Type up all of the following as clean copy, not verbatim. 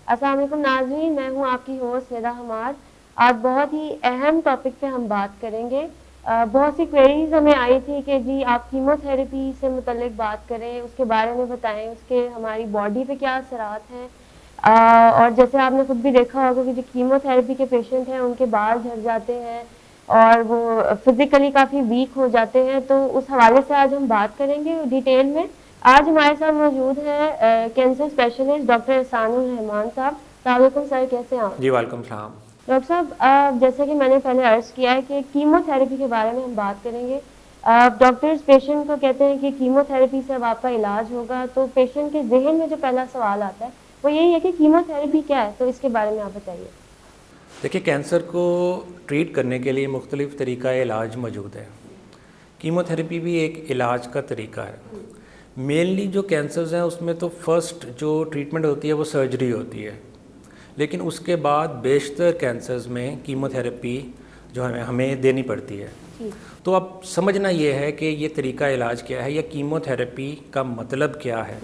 अस्सलाम वालेकुम नाज़रीन, मैं हूँ आपकी होस्ट निदा हमाद। आज बहुत ही अहम टॉपिक पे हम बात करेंगे। बहुत सी क्वेरीज हमें आई थी कि जी आप कीमोथेरेपी से मुतल्लिक बात करें, उसके बारे में बताएं, उसके हमारी बॉडी पे क्या असरात हैं। और जैसे आपने खुद भी देखा होगा कि जो कीमोथेरेपी के पेशेंट हैं उनके बाल झड़ जाते हैं और वो फिजिकली काफ़ी वीक हो जाते हैं। तो उस हवाले से आज हम बात करेंगे डिटेल में। आज हमारे साथ मौजूद हैं cancer specialist doctor Ehsanul Rahman साहब। अस्सलाम वालेकुम सर, कैसे हैं आप? जी वालेकुम सलाम। डॉक्टर साहब, जैसे कि मैंने पहले अर्ज किया है कि कीमोथेरेपी के बारे में हम बात करेंगे। डॉक्टर्स पेशेंट को कहते हैं कि कीमोथेरेपी से अब आपका इलाज होगा, तो पेशेंट के जहन में जो पहला सवाल आता है वो यही है कि कीमोथेरेपी क्या है, तो इसके बारे में आप बताइए। देखिए, कैंसर को ट्रीट करने के लिए मुख्तलिफ़ तरीक़ा इलाज मौजूद है। कीमोथेरेपी भी एक इलाज का तरीका है। मेनली जो कैंसर्स हैं उसमें तो फर्स्ट जो ट्रीटमेंट होती है वो सर्जरी होती है, लेकिन उसके बाद बेशतर कैंसर्स में कीमोथेरेपी जो है हमें देनी पड़ती है। जी। तो अब समझना ये है कि ये तरीका इलाज क्या है या कीमोथेरेपी का मतलब क्या है।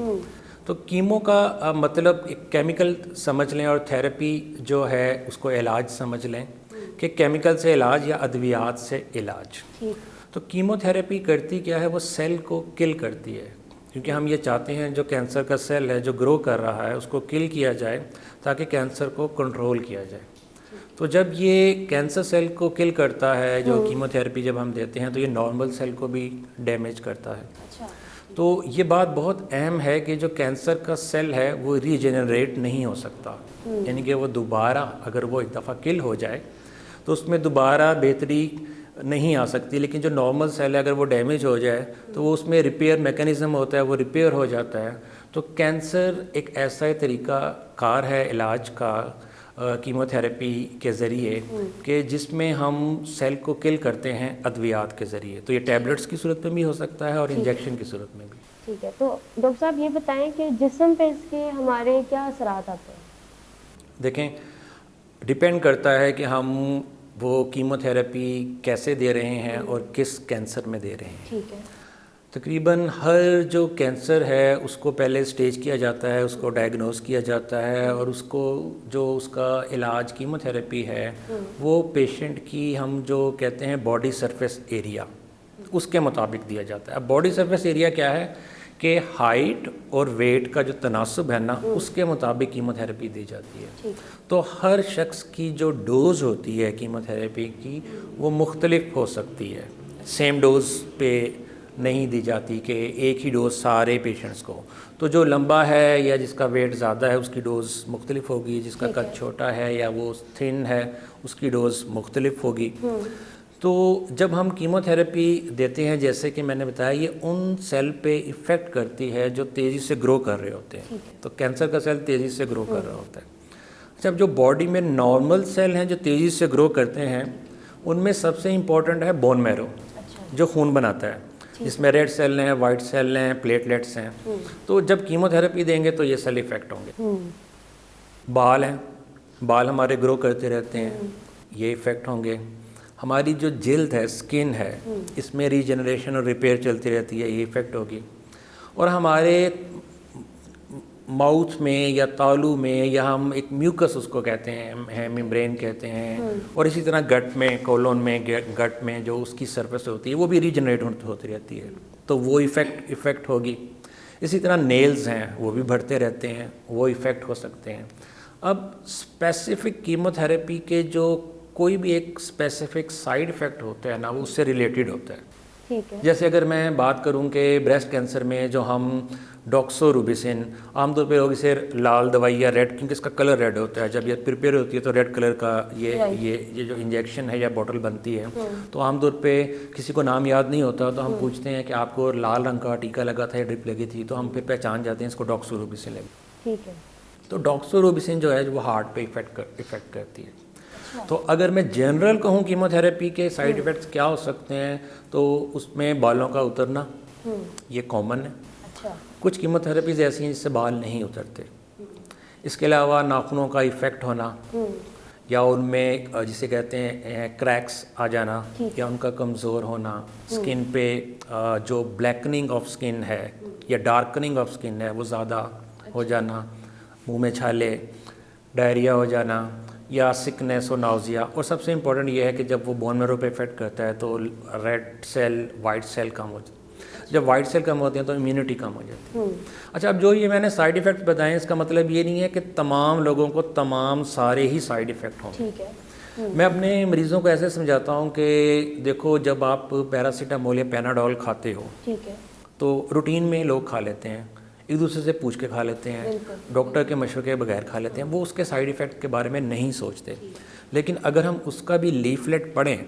तो कीमो का मतलब एक केमिकल समझ लें और थेरेपी जो है उसको इलाज समझ लें कि केमिकल से इलाज या अद्वियात से इलाज। ठीक। तो कीमोथेरेपी करती क्या है, वो सेल को किल करती है, क्योंकि हम ये चाहते हैं जो कैंसर का सेल है जो ग्रो कर रहा है उसको किल किया जाए ताकि कैंसर को कंट्रोल किया जाए। तो जब ये कैंसर सेल को किल करता है, जो कीमोथेरेपी जब हम देते हैं, तो ये नॉर्मल सेल को भी डैमेज करता है। अच्छा। तो ये बात बहुत अहम है कि जो कैंसर का सेल है वो रीजेनरेट नहीं हो सकता, यानी कि वो दोबारा अगर वो एक दफ़ा किल हो जाए तो उसमें दोबारा बेहतरी नहीं आ सकती। लेकिन जो नॉर्मल सेल है अगर वो डैमेज हो जाए तो वो उसमें रिपेयर मैकेनिज़्म होता है, वो रिपेयर हो जाता है। तो कैंसर एक ऐसा तरीका कार है इलाज का कीमोथेरेपी के ज़रिए कि जिसमें हम सेल को किल करते हैं अद्वियात के ज़रिए। तो ये टैबलेट्स की सूरत में भी हो सकता है और इंजेक्शन की सूरत में भी। ठीक है, तो डॉक्टर साहब ये बताएं कि जिस्म पे इसके हमारे क्या असरात आते हैं? देखें, डिपेंड करता है कि हम वो कीमोथेरेपी कैसे दे रहे हैं और किस कैंसर में दे रहे हैं। ठीक है। तकरीबन हर जो कैंसर है उसको पहले स्टेज किया जाता है, उसको डायग्नोस किया जाता है और उसको जो उसका इलाज कीमोथेरेपी है वो पेशेंट की हम जो कहते हैं बॉडी सरफेस एरिया उसके मुताबिक दिया जाता है। अब बॉडी सरफेस एरिया क्या है कि हाइट और वेट का जो तनासब है ना उसके मुताबिक कीमोथेरेपी दी जाती है। ठीक। तो हर शख्स की जो डोज़ होती है कीमोथेरेपी की वो मुख्तलिफ हो सकती है, सेम डोज़ पे नहीं दी जाती कि एक ही डोज़ सारे पेशेंट्स को। तो जो लंबा है या जिसका वेट ज़्यादा है उसकी डोज़ मुख्तलिफ होगी, जिसका कद छोटा है या वो थिन है उसकी डोज़ मुख्तलिफ होगी। तो जब हम कीमोथेरेपी देते हैं, जैसे कि मैंने बताया, ये उन सेल पे इफ़ेक्ट करती है जो तेज़ी से ग्रो कर रहे होते हैं। तो कैंसर का सेल तेज़ी से ग्रो कर रहा होता है। जब जो बॉडी में नॉर्मल सेल हैं जो तेज़ी से ग्रो करते हैं उनमें सबसे इम्पॉर्टेंट है बोन मैरो, जो खून बनाता है, जिसमें रेड सेल हैं, वाइट सेल हैं, प्लेटलेट्स हैं। तो जब कीमोथेरेपी देंगे तो ये सेल इफ़ेक्ट होंगे। बाल हैं, बाल हमारे ग्रो करते रहते हैं, ये इफ़ेक्ट होंगे। हमारी जो जिल्द है, स्किन है, इसमें रीजनरेशन और रिपेयर चलती रहती है, ये इफ़ेक्ट होगी। और हमारे माउथ में या तालू में, या हम एक म्यूकस उसको कहते हैं, मेम्ब्रेन कहते हैं, और इसी तरह गट में, कोलोन में, गट में जो उसकी सरफेस होती है वो भी रीजनरेट होती रहती है, तो वो इफ़ेक्ट होगी। इसी तरह नेल्स हैं, वो भी बढ़ते रहते हैं, वो इफ़ेक्ट हो सकते हैं। अब स्पेसिफिक कीमोथेरेपी के जो कोई भी एक स्पेसिफिक साइड इफ़ेक्ट होता है ना, वो उससे रिलेटेड होता है। ठीक है। जैसे अगर मैं बात करूं कि ब्रेस्ट कैंसर में जो हम डॉक्सोरूबिसिन, आमतौर पे लोग इसे लाल दवाई या रेड, क्योंकि इसका कलर रेड होता है, जब ये प्रिपेयर होती है तो रेड कलर का ये जो इंजेक्शन है या बोतल बनती है, तो आमतौर पे किसी को नाम याद नहीं होता तो हम पूछते हैं कि आपको लाल रंग का टीका लगा था या ड्रिप लगी थी, तो हम फिर पहचान जाते हैं इसको डॉक्सोरूबिसिन लगी। ठीक है। तो डॉक्सोरूबिसिन जो है वो हार्ट पे इफ़ेक्ट करती है। तो अगर मैं जनरल कहूँ कीमोथेरेपी के साइड इफ़ेक्ट्स क्या हो सकते हैं, तो उसमें बालों का उतरना, ये कॉमन है। अच्छा। कुछ कीमोथेरेपीज़ ऐसी हैं जिससे बाल नहीं उतरते। इसके अलावा नाखूनों का इफ़ेक्ट होना, या उनमें जिसे कहते हैं क्रैक्स आ जाना, या उनका कमज़ोर होना, स्किन पे जो ब्लैकनिंग ऑफ स्किन है या डार्कनिंग ऑफ स्किन है वो ज़्यादा हो जाना, मुंह में छाले, डायरिया हो जाना या सिकनेस और नाउजिया, और सबसे इम्पोर्टेंट ये है कि जब वो बोन मैरो पे इफेक्ट करता है तो रेड सेल वाइट सेल कम हो जाती है। जब वाइट सेल कम होती हैं तो इम्यूनिटी कम हो जाती है। अच्छा, अब जो ये मैंने साइड इफ़ेक्ट्स बताए इसका मतलब ये नहीं है कि तमाम लोगों को तमाम सारे ही साइड इफ़ेक्ट होंगे। ठीक है। मैं अपने मरीज़ों को ऐसे समझाता हूँ कि देखो, जब आप पैरासीटामोल या पैनाडोल खाते हो, ठीक है, तो रूटीन में लोग खा लेते हैं, एक दूसरे से पूछ के खा लेते हैं, डॉक्टर के मशवरे के बगैर खा लेते हैं, वो उसके साइड इफ़ेक्ट के बारे में नहीं सोचते। लेकिन अगर हम उसका भी लीफलेट पढ़ें,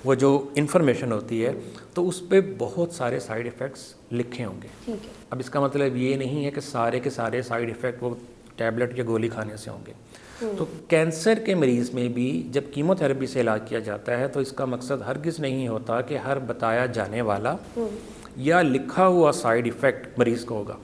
वो जो इन्फॉर्मेशन होती है, तो उस पर बहुत सारे साइड इफ़ेक्ट्स लिखे होंगे। ठीक है। अब इसका मतलब ये नहीं है कि सारे के सारे साइड इफ़ेक्ट वो टैबलेट या गोली खाने से होंगे। तो कैंसर के मरीज़ में भी जब कीमोथेरेपी से इलाज किया जाता है तो इसका मकसद हरगिज़ नहीं होता कि हर बताया जाने वाला या लिखा हुआ साइड इफ़ेक्ट मरीज़ को होगा।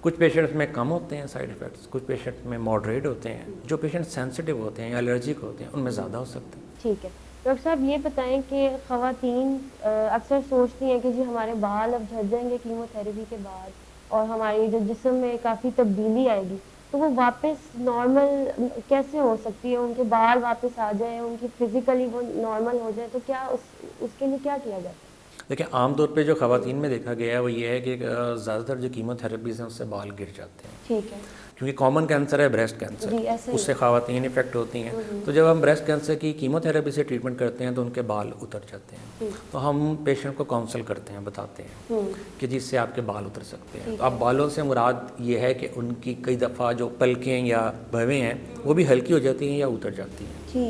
कुछ पेशेंट्स में कम होते हैं साइड इफ़ेक्ट्स, कुछ पेशेंट में मॉडरेट होते हैं, जो पेशेंट सेंसिटिव होते हैं या एलर्जिक होते हैं उनमें ज़्यादा हो सकते हैं। ठीक है। डॉक्टर साहब ये बताएं कि ख़वातीन अक्सर सोचती हैं कि जी हमारे बाल अब झड़ जाएंगे कीमोथेरेपी के बाद और हमारी जो जिस्म में काफ़ी तब्दीली आएगी, तो वो वापस नॉर्मल कैसे हो सकती है? उनके बाल वापस आ जाए, उनकी फिज़िकली वो नॉर्मल हो जाए, तो क्या उसके लिए क्या किया जाता है? देखिए, आमतौर पे जो ख़वातीन में देखा गया है वो ये है कि ज़्यादातर जो कीमोथेरेपीज़ हैं उससे बाल गिर जाते हैं, ठीक है। क्योंकि कॉमन कैंसर है ब्रेस्ट जी, कैंसर, ऐसे ही उससे ख़वातीन इफ़ेक्ट होती हैं। तो जब हम ब्रेस्ट कैंसर की कीमोथेरेपी से ट्रीटमेंट करते हैं तो उनके बाल उतर जाते हैं। तो हम पेशेंट को काउंसल करते हैं, बताते हैं कि जिससे आपके बाल उतर सकते हैं। तो अब बालों से मुराद ये है कि उनकी कई दफ़ा जो पलकें या भवें हैं वो भी हल्की हो जाती हैं या उतर जाती हैं। जी,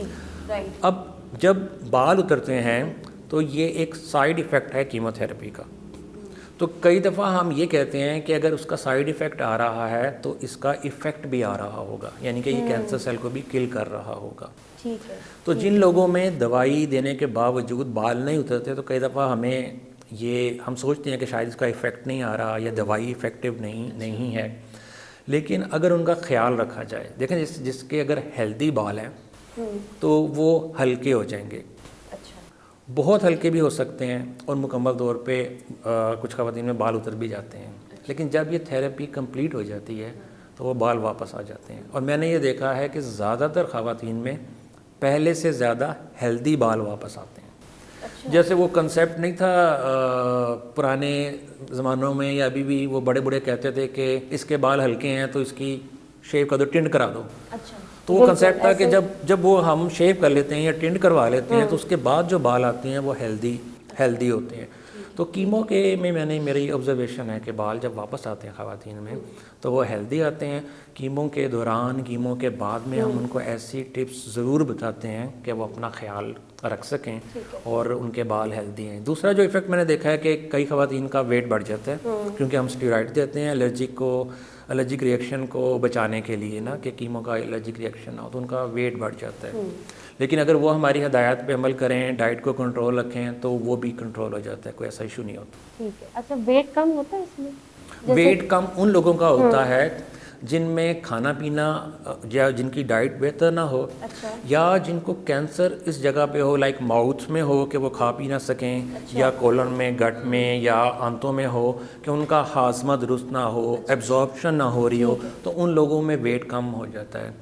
राइट। अब जब बाल उतरते हैं तो ये एक साइड इफ़ेक्ट है कीमोथेरेपी का। तो कई दफ़ा हम ये कहते हैं कि अगर उसका साइड इफ़ेक्ट आ रहा है तो इसका इफ़ेक्ट भी आ रहा होगा, यानी कि ये कैंसर सेल को भी किल कर रहा होगा। ठीक है। तो जिन लोगों में दवाई देने के बावजूद बाल नहीं उतरते तो कई दफ़ा हमें ये हम सोचते हैं कि शायद इसका इफ़ेक्ट नहीं आ रहा या दवाई इफ़ेक्टिव नहीं है। लेकिन अगर उनका ख्याल रखा जाए, देखें जिसके अगर हेल्दी बाल हैं तो वो हल्के हो जाएंगे, अच्छा। बहुत हल्के भी हो सकते हैं और मुकम्मल तौर पे कुछ ख़वातीन में बाल उतर भी जाते हैं। लेकिन जब ये थेरेपी कंप्लीट हो जाती है तो वो बाल वापस आ जाते हैं। और मैंने ये देखा है कि ज़्यादातर ख़वातीन में पहले से ज़्यादा हेल्दी बाल वापस आते हैं। अच्छा। जैसे वो कंसेप्ट नहीं था पुराने ज़मानों में या अभी भी वो बड़े बड़े कहते थे कि इसके बाल हल्के हैं तो इसकी शेव कर दो, टिंड करा दो। अच्छा। तो वो कंसेप्ट था कि जब वो हम शेव कर लेते हैं या टिंड करवा लेते हैं तो उसके बाद जो बाल आते हैं वो हेल्दी होते हैं। तो कीमो के में मेरी ऑब्जर्वेशन है कि बाल जब वापस आते हैं ख़वातीन में तो वो हेल्दी आते हैं। कीमो के दौरान, कीमो के बाद में हम उनको ऐसी टिप्स ज़रूर बताते हैं कि वो अपना ख्याल रख सकें और उनके बाल हेल्दी हैं। दूसरा जो इफ़ेक्ट मैंने देखा है कि कई ख़वातीन का वेट बढ़ जाता है क्योंकि हम स्टेरॉइड देते हैं एलर्जिक रिएक्शन को बचाने के लिए ना, कि कीमो का एलर्जिक रिएक्शन ना हो, तो उनका वेट बढ़ जाता है। लेकिन अगर वो हमारी हदायत पे अमल करें, डाइट को कंट्रोल रखें तो वो भी कंट्रोल हो जाता है, कोई ऐसा इशू नहीं होता। ठीक है। अच्छा, वेट कम होता है इसमें? वेट कम उन लोगों का होता है जिनमें खाना पीना या जिनकी डाइट बेहतर ना हो, अच्छा। या जिनको कैंसर इस जगह पे हो, लाइक माउथ में हो कि वो खा पी ना सकें, या कोलन में, गट में या आंतों में हो कि उनका हाजमा दुरुस्त ना हो, एब्जॉर्प्शन ना हो रही हो, तो उन लोगों में वेट कम हो जाता है।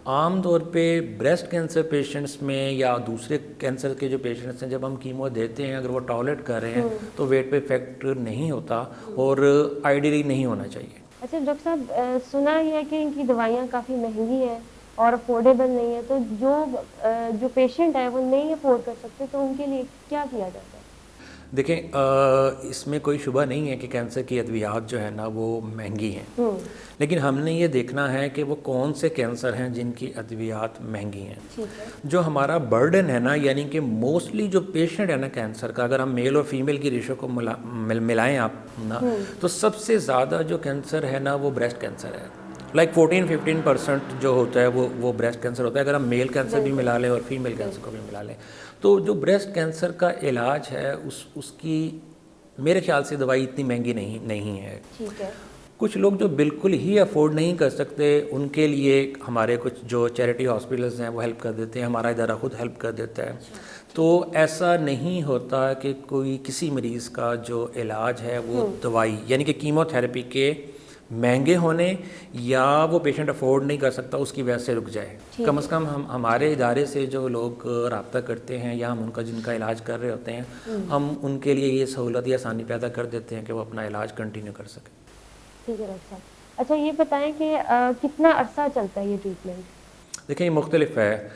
आम तौर पे ब्रेस्ट कैंसर पेशेंट्स में या दूसरे कैंसर के जो पेशेंट्स हैं, जब हम कीमो देते हैं अगर वो टॉलरेट कर रहे हैं तो वेट पे इफेक्ट नहीं होता और आइडियली नहीं होना चाहिए। अच्छा डॉक्टर साहब, सुना ही है कि इनकी दवाइयाँ काफ़ी महंगी हैं और अफोर्डेबल नहीं है, तो जो पेशेंट है वो नहीं अफोर्ड कर सकते, तो उनके लिए क्या किया जाता है? देखें, इसमें कोई शुबा नहीं है कि कैंसर की अद्वियात जो है ना वो महंगी हैं, लेकिन हमने ये देखना है कि वो कौन से कैंसर हैं जिनकी अद्वियात महंगी हैं। ठीक है। जो हमारा बर्डन है ना, यानी कि मोस्टली जो पेशेंट है ना कैंसर का, अगर हम मेल और फीमेल की रेशो को मिलाएं आप ना, तो सबसे ज़्यादा जो कैंसर है ना वो ब्रेस्ट कैंसर है। लाइक 14-15% जो होता है वो ब्रेस्ट कैंसर होता है, अगर हम मेल कैंसर भी मिला लें और फीमेल कैंसर को भी मिला लें। तो जो ब्रेस्ट कैंसर का इलाज है उसकी मेरे ख्याल से दवाई इतनी महंगी नहीं है। ठीक है। कुछ लोग जो बिल्कुल ही अफोर्ड नहीं कर सकते उनके लिए हमारे कुछ जो चैरिटी हॉस्पिटल्स हैं वो हेल्प कर देते हैं, हमारा इदारा खुद हेल्प कर देता है। तो ऐसा नहीं होता कि कोई किसी मरीज़ का जो इलाज है वो दवाई यानी कि कीमोथेरेपी के महंगे होने या वो पेशेंट अफोर्ड नहीं कर सकता उसकी वजह से रुक जाए। कम से कम हम हमारे इदारे से जो लोग रब्ता करते हैं या हम उनका जिनका इलाज कर रहे होते हैं, हम उनके लिए ये सहूलत या आसानी पैदा कर देते हैं कि वो अपना इलाज कंटिन्यू कर सकें। ठीक है डॉक्टर साहब। अच्छा ये बताएं कि कितना अरसा चलता है ये ट्रीटमेंट? देखिए ये मुख्तलिफ है,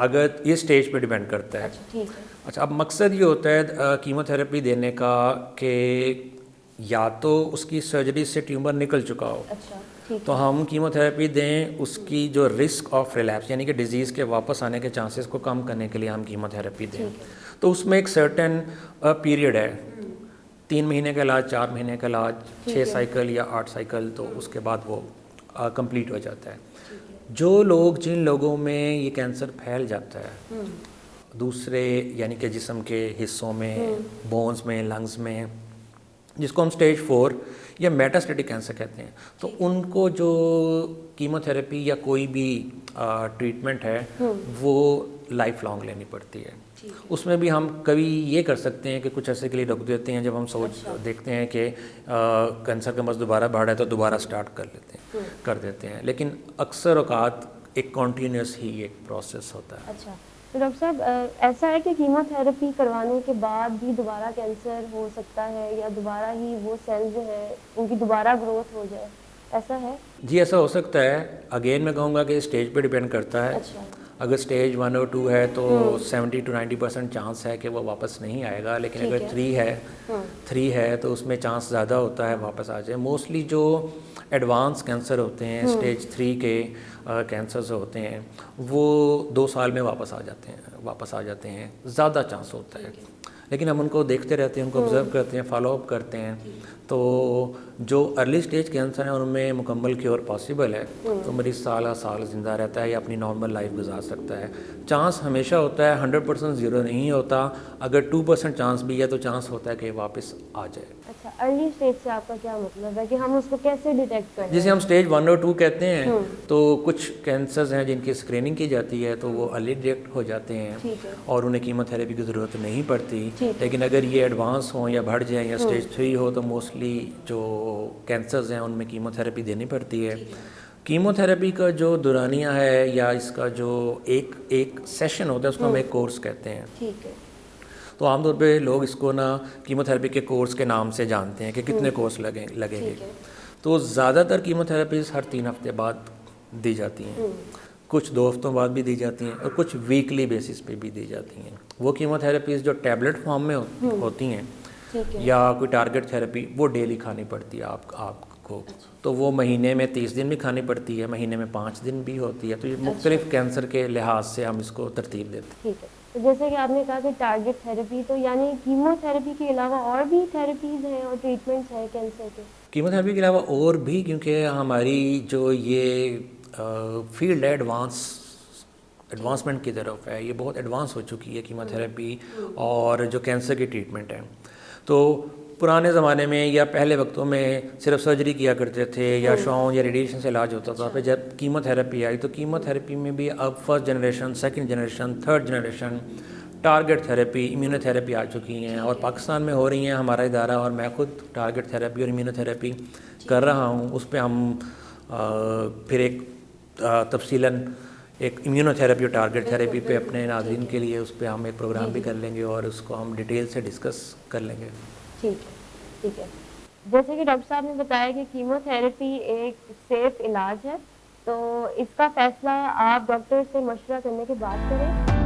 अगर ये स्टेज पे डिपेंड करता है। अच्छा ठीक है। अच्छा, अब मकसद ये होता है कीमोथेरेपी देने का कि या तो उसकी सर्जरी से ट्यूमर निकल चुका हो, अच्छा ठीक तो हम कीमोथेरेपी दें, उसकी जो रिस्क ऑफ रिलैप्स यानी कि डिजीज़ के वापस आने के चांसेस को कम करने के लिए हम कीमोथेरेपी दें। तो उसमें एक सर्टेन पीरियड है, 3 महीने का इलाज, 4 महीने का इलाज, 6 साइकिल या 8 साइकिल, तो उसके बाद वो कंप्लीट हो जाता है। जो लोग जिन लोगों में ये कैंसर फैल जाता है दूसरे यानी कि जिस्म के हिस्सों में, बोन्स में, लंग्स में, जिसको हम स्टेज 4 या मेटास्टेटिक कैंसर कहते हैं, तो उनको जो कीमोथेरेपी या कोई भी ट्रीटमेंट है वो लाइफ लॉन्ग लेनी पड़ती है। उसमें भी हम कभी ये कर सकते हैं कि कुछ ऐसे के लिए रोक देते हैं, जब हम देखते हैं कि कैंसर का मर्ज दोबारा बढ़ रहा है तो दोबारा स्टार्ट कर देते हैं, लेकिन अक्सर औकात एक कॉन्टीन्यूस ही एक प्रोसेस होता है। अच्छा, तो डॉक्टर साहब ऐसा है कि कीमोथेरेपी करवाने के बाद भी दोबारा कैंसर हो सकता है या दोबारा ही वो सेल जो है उनकी दोबारा ग्रोथ हो जाए, ऐसा है? जी ऐसा हो सकता है। अगेन मैं कहूँगा कि स्टेज पे डिपेंड करता है। अच्छा। अगर स्टेज 1 और 2 है तो 70 to 90% चांस है कि वो वापस नहीं आएगा, लेकिन अगर 3 है तो उसमें चांस ज़्यादा होता है वापस आ जाए। मोस्टली जो एडवांस कैंसर होते हैं, स्टेज 3 के कैंसर्स होते हैं, वो 2 साल में वापस आ जाते हैं, ज़्यादा चांस होता है। लेकिन हम उनको देखते रहते हैं, उनको ऑब्जर्व करते हैं, फॉलोअप करते हैं, तो जो अर्ली स्टेज कैंसर है उनमें मुकम्मल क्योर पॉसिबल है, तो मरीज साल ज़िंदा रहता है या अपनी नॉर्मल लाइफ गुजार सकता है। चांस हमेशा होता है, 100% ज़ीरो नहीं होता। अगर 2% चांस भी है तो चांस होता है कि वापस आ जाए। अच्छा, अर्ली स्टेज से आपका क्या मतलब है कि हम उसको कैसे डिटेक्ट करें? जिसे हम स्टेज 1 और 2 कहते हैं, तो कुछ कैंसर्स हैं जिनकी स्क्रीनिंग की जाती है तो वो अर्ली डिटेक्ट हो जाते हैं और उन्हें कीमोथेरेपी की ज़रूरत नहीं पड़ती। लेकिन अगर ये एडवांस हो या बढ़ जाए या स्टेज 3 हो तो मोस्टली जो कैंसर्स हैं उनमें कीमोथेरेपी देनी पड़ती है। कीमोथेरेपी का जो दुरानिया है या इसका जो एक सेशन होता है उसको हम एक कोर्स कहते हैं। ठीक है। तो आमतौर पे लोग इसको ना कीमोथेरेपी के कोर्स के नाम से जानते हैं कि कितने कोर्स लगेंगे। तो ज़्यादातर कीमोथेरेपीज हर 3 हफ्ते बाद दी जाती हैं, कुछ 2 हफ्तों बाद भी दी जाती हैं और कुछ वीकली बेसिस पे भी दी जाती हैं। वो कीमोथेरेपीज जो टैबलेट फॉर्म में होती हैं या कोई टारगेट थेरेपी, वो डेली खानी पड़ती है आपको। तो वो महीने में 30 दिन भी खानी पड़ती है, महीने में 5 दिन भी होती है। तो ये मुख्तलिफ कैंसर के लिहाज से हम इसको तरतीब देते हैं। ठीक है। तो जैसे कि आपने कहा कि टारगेट थेरेपी, तो यानी कीमोथेरेपी के अलावा और भी थेरेपीज़ हैं और ट्रीटमेंट्स हैं कैंसर के? कीमोथेरेपी के अलावा और भी, क्योंकि हमारी जो ये फील्ड है एडवांसमेंट की तरफ है, ये बहुत एडवांस हो चुकी है कीमोथेरेपी और जो कैंसर की ट्रीटमेंट है। तो पुराने ज़माने में या पहले वक्तों में सिर्फ सर्जरी किया करते थे या शॉन या रेडिएशन से इलाज होता था। फिर जब कीमोथेरेपी आई तो कीमोथेरेपी में भी अब first generation, second generation, third generation target therapy, immunotherapy आ चुकी हैं और पाकिस्तान में हो रही हैं। हमारा इदारा और मैं खुद टारगेट थेरेपी और इम्यूनोथेरेपी कर रहा हूँ। उस पर हम फिर एक तफसीलन एक इम्यूनोथेरेपी और टारगेट थेरेपी पे अपने नाज़रीन के लिए उस पर हम एक प्रोग्राम भी कर लेंगे और उसको हम डिटेल से डिस्कस कर लेंगे। ठीक है। जैसे कि डॉक्टर साहब ने बताया कि कीमोथेरेपी एक सेफ इलाज है, तो इसका फैसला आप डॉक्टर से मशवरा करने के बाद करें।